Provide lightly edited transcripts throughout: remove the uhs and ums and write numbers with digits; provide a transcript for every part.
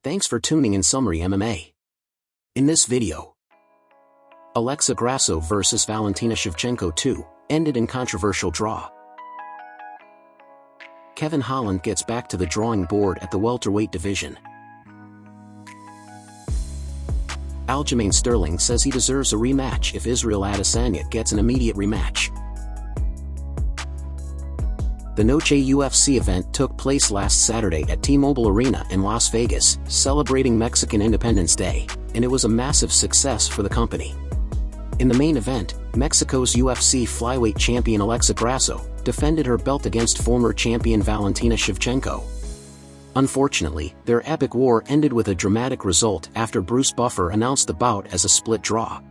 Thanks for tuning in Summary MMA. In this video, Alexa Grasso vs Valentina Shevchenko 2 ended in controversial draw. Kevin Holland gets back to the drawing board at the welterweight division. Aljamain Sterling says he deserves a rematch if Israel Adesanya gets an immediate rematch. The Noche UFC event took place last Saturday at T-Mobile Arena in Las Vegas, celebrating Mexican Independence Day, and it was a massive success for the company. In the main event, Mexico's UFC flyweight champion Alexa Grasso defended her belt against former champion Valentina Shevchenko. Unfortunately, their epic war ended with a dramatic result after Bruce Buffer announced the bout as a split draw.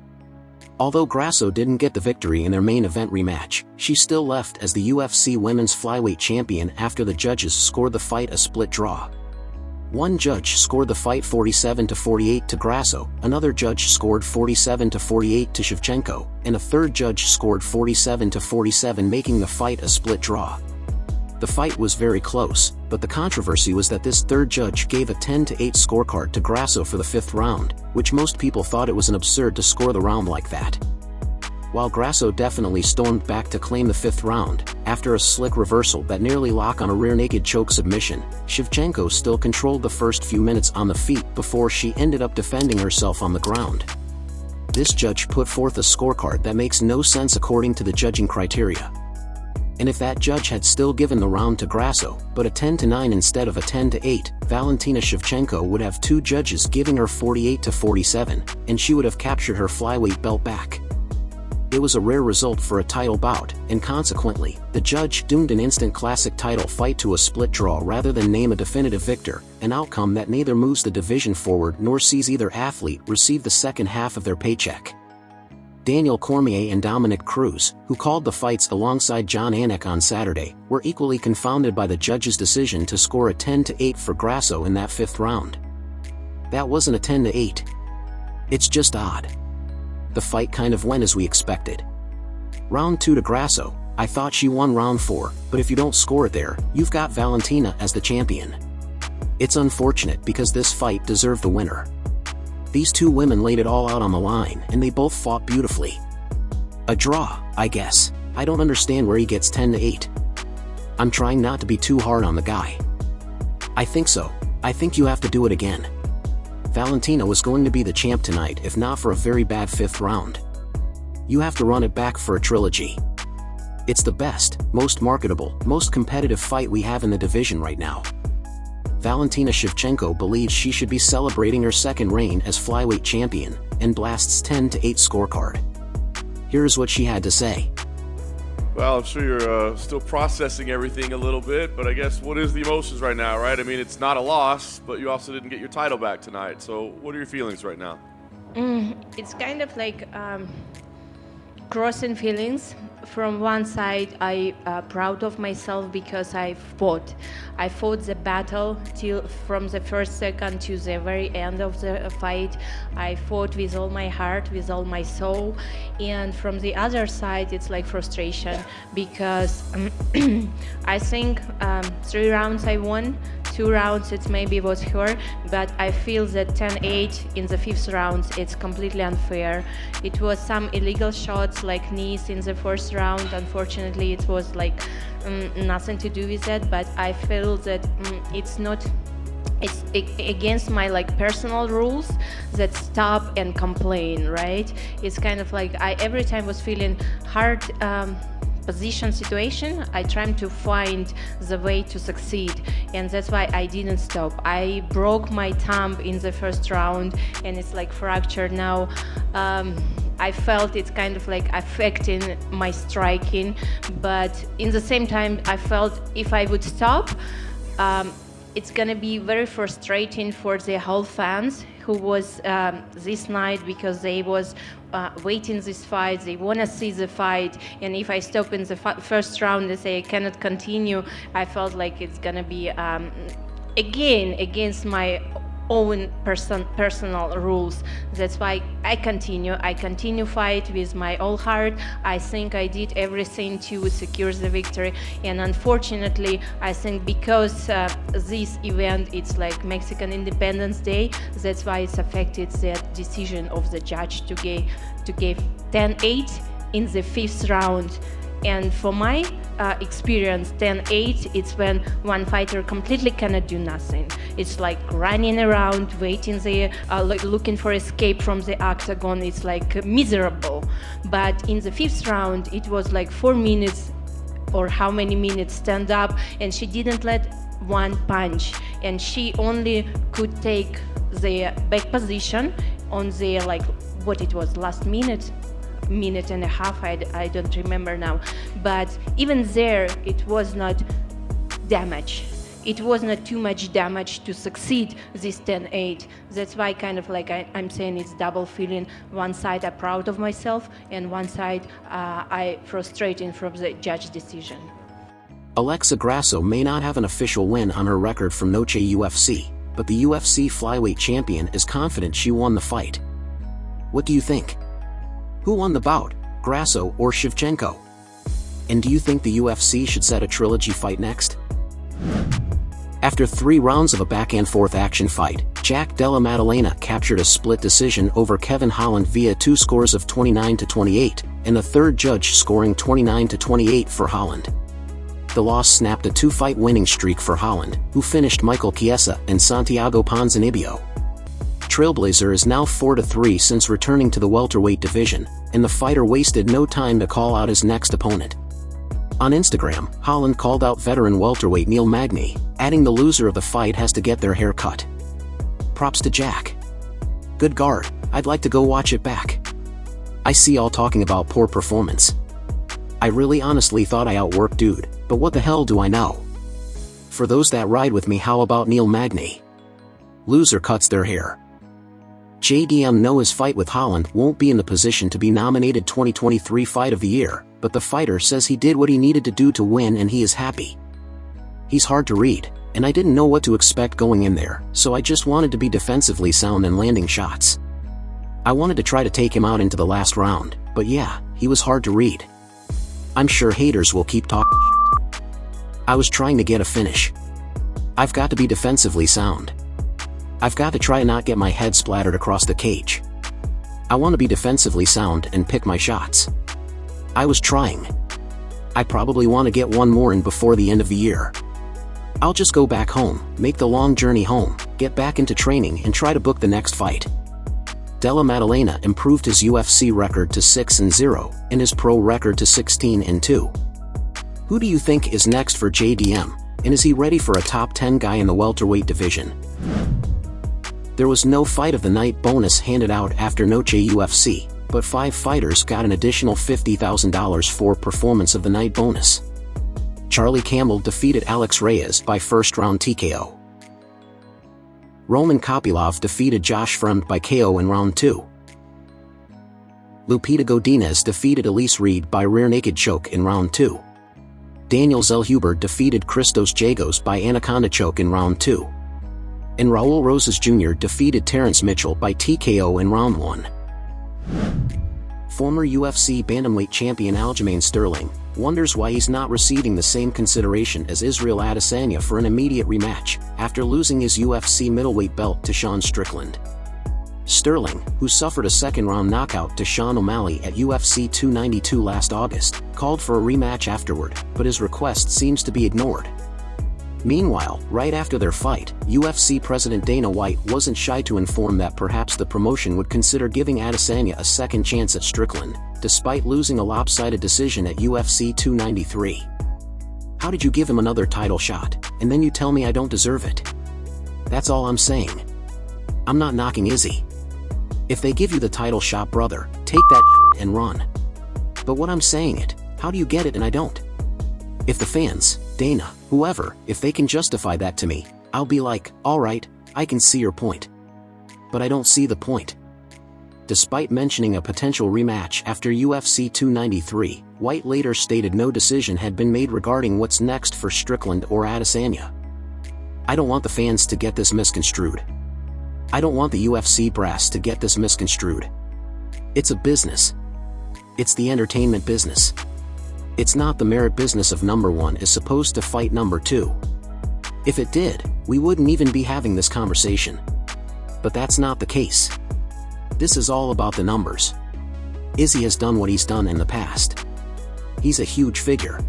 Although Grasso didn't get the victory in their main event rematch, she still left as the UFC women's flyweight champion after the judges scored the fight a split draw. One judge scored the fight 47-48 to Grasso, another judge scored 47-48 to Shevchenko, and a third judge scored 47-47, making the fight a split draw. The fight was very close, but the controversy was that this third judge gave a 10-8 scorecard to Grasso for the fifth round, which most people thought it was an absurd to score the round like that. While Grasso definitely stormed back to claim the fifth round, after a slick reversal that nearly locked on a rear naked choke submission, Shevchenko still controlled the first few minutes on the feet before she ended up defending herself on the ground. This judge put forth a scorecard that makes no sense according to the judging criteria. And if that judge had still given the round to Grasso, but a 10-9 instead of a 10-8, Valentina Shevchenko would have two judges giving her 48-47, and she would have captured her flyweight belt back. It was a rare result for a title bout, and consequently, the judge doomed an instant classic title fight to a split draw rather than name a definitive victor, an outcome that neither moves the division forward nor sees either athlete receive the second half of their paycheck. Cormier and Dominick Cruz, who called the fights alongside Jon Anik on Saturday, were equally confounded by the judge's decision to score a 10-8 for Grasso in that fifth round. That wasn't a 10-8. It's just odd. The fight kind of went as we expected. Round 2 to Grasso, I thought she won round 4, but if you don't score it there, you've got Valentina as the champion. It's unfortunate because this fight deserved the winner. These two women laid it all out on the line and they both fought beautifully. A draw, I guess. I don't understand where he gets 10-8. I'm trying not to be too hard on the guy. I think so. I think you have to do it again. Valentina was going to be the champ tonight if not for a very bad fifth round. You have to run it back for a trilogy. It's the best, most marketable, most competitive fight we have in the division right now. Valentina Shevchenko believes she should be celebrating her second reign as flyweight champion, and blasts 10-8 scorecard. Here's what she had to say. Well, I'm sure you're still processing everything a little bit, but I guess what is the emotions right now, right? I mean, it's not a loss, but you also didn't get your title back tonight. So what are your feelings right now? It's kind of like crossing feelings. From one side, I proud of myself because I fought the battle from the first second to the very end of the fight. I fought with all my heart, with all my soul. And from the other side, it's like frustration because I think 3 rounds I won. 2 rounds it maybe was her, but I feel that 10-8 in the 5th round it's completely unfair. It was some illegal shots like knees in the first round. Unfortunately, it was like nothing to do with that, but I feel that it's against my like personal rules that stop and complain, right? It's kind of like I every time was feeling hard position situation, I tried to find the way to succeed, and that's why I didn't stop. I broke my thumb in the first round and it's like fractured now. I felt it's kind of like affecting my striking, but in the same time I felt if I would stop, it's gonna be very frustrating for the whole fans who was this night because they was waiting this fight, they wanna see the fight, and if I stop in the first round, they say I cannot continue. I felt like it's gonna be again against my own personal rules. That's why I continue fight with my whole heart. I think I did everything to secure the victory, and unfortunately I think because this event, it's like Mexican Independence Day, that's why it's affected the decision of the judge to give 10-8 in the 5th round. And for my experience, 10-8, it's when one fighter completely cannot do nothing. It's like running around, waiting there, looking for escape from the octagon. It's like miserable. But in the 5th round, it was like 4 minutes or how many minutes stand up, and she didn't let one punch. And she only could take the back position on the, like, what it was, last minute and a half, I don't remember now. But even there, it was not damage. It was not too much damage to succeed this 10-8. That's why kind of like I'm saying it's double feeling. One side I'm proud of myself, and one side I frustrated from the judge decision. Alexa Grasso may not have an official win on her record from Noche UFC, but the UFC flyweight champion is confident she won the fight. What do you think? Who won the bout, Grasso or Shevchenko? And do you think the UFC should set a trilogy fight next? After 3 rounds of a back-and-forth action fight, Della Maddalena captured a split decision over Kevin Holland via 2 scores of 29-28, and the third judge scoring 29-28 for Holland. The loss snapped a 2-fight winning streak for Holland, who finished Michael Chiesa and Santiago Ponzinibbio. Trailblazer is now 4-3 since returning to the welterweight division, and the fighter wasted no time to call out his next opponent. On Instagram, Holland called out veteran welterweight Neil Magny, adding the loser of the fight has to get their hair cut. Props to Jack. Good guard, I'd like to go watch it back. I see all talking about poor performance. I really honestly thought I outworked dude, but what the hell do I know? For those that ride with me, how about Neil Magny? Loser cuts their hair. JDM know his fight with Holland won't be in the position to be nominated 2023 Fight of the Year, but the fighter says he did what he needed to do to win and he is happy. He's hard to read, and I didn't know what to expect going in there, so I just wanted to be defensively sound and landing shots. I wanted to try to take him out into the last round, but yeah, he was hard to read. I'm sure haters will keep talking. I was trying to get a finish. I've got to be defensively sound. I've got to try and not get my head splattered across the cage. I want to be defensively sound and pick my shots. I was trying. I probably want to get one more in before the end of the year. I'll just go back home, make the long journey home, get back into training and try to book the next fight. Della Maddalena improved his UFC record to 6-0 and his pro record to 16-2. Who do you think is next for JDM, and is he ready for a top 10 guy in the welterweight division? There was no fight of the night bonus handed out after Noche UFC, but 5 fighters got an additional $50,000 for performance of the night bonus. Charlie Campbell defeated Alex Reyes by first-round TKO. Roman Kopylov defeated Josh Fremd by KO in round 2. Lupita Godinez defeated Elise Reed by rear naked choke in round 2. Daniel Zellhuber defeated Christos Giagos by anaconda choke in round 2. And Raul Rosas Jr. defeated Terrence Mitchell by TKO in round 1. Former UFC bantamweight champion Aljamain Sterling wonders why he's not receiving the same consideration as Israel Adesanya for an immediate rematch after losing his UFC middleweight belt to Sean Strickland. Sterling, who suffered a second-round knockout to Sean O'Malley at UFC 292 last August, called for a rematch afterward, but his request seems to be ignored. Meanwhile, right after their fight, UFC President Dana White wasn't shy to inform that perhaps the promotion would consider giving Adesanya a second chance at Strickland, despite losing a lopsided decision at UFC 293. How did you give him another title shot, and then you tell me I don't deserve it? That's all I'm saying. I'm not knocking Izzy. If they give you the title shot, brother, take that and run. But what I'm saying it, how do you get it and I don't? If the fans, Dana, whoever, if they can justify that to me, I'll be like, alright, I can see your point. But I don't see the point. Despite mentioning a potential rematch after UFC 293, White later stated no decision had been made regarding what's next for Strickland or Adesanya. I don't want the fans to get this misconstrued. I don't want the UFC brass to get this misconstrued. It's a business. It's the entertainment business. It's not the merit business of number one is supposed to fight number two. If it did, we wouldn't even be having this conversation. But that's not the case. This is all about the numbers. Izzy has done what he's done in the past. He's a huge figure.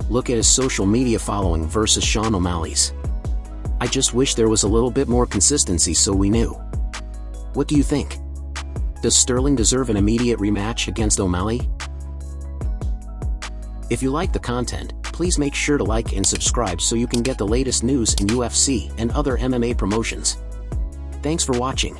Look at his social media following versus Sean O'Malley's. I just wish there was a little bit more consistency so we knew. What do you think? Does Sterling deserve an immediate rematch against O'Malley? If you like the content, please make sure to like and subscribe so you can get the latest news in UFC and other MMA promotions. Thanks for watching.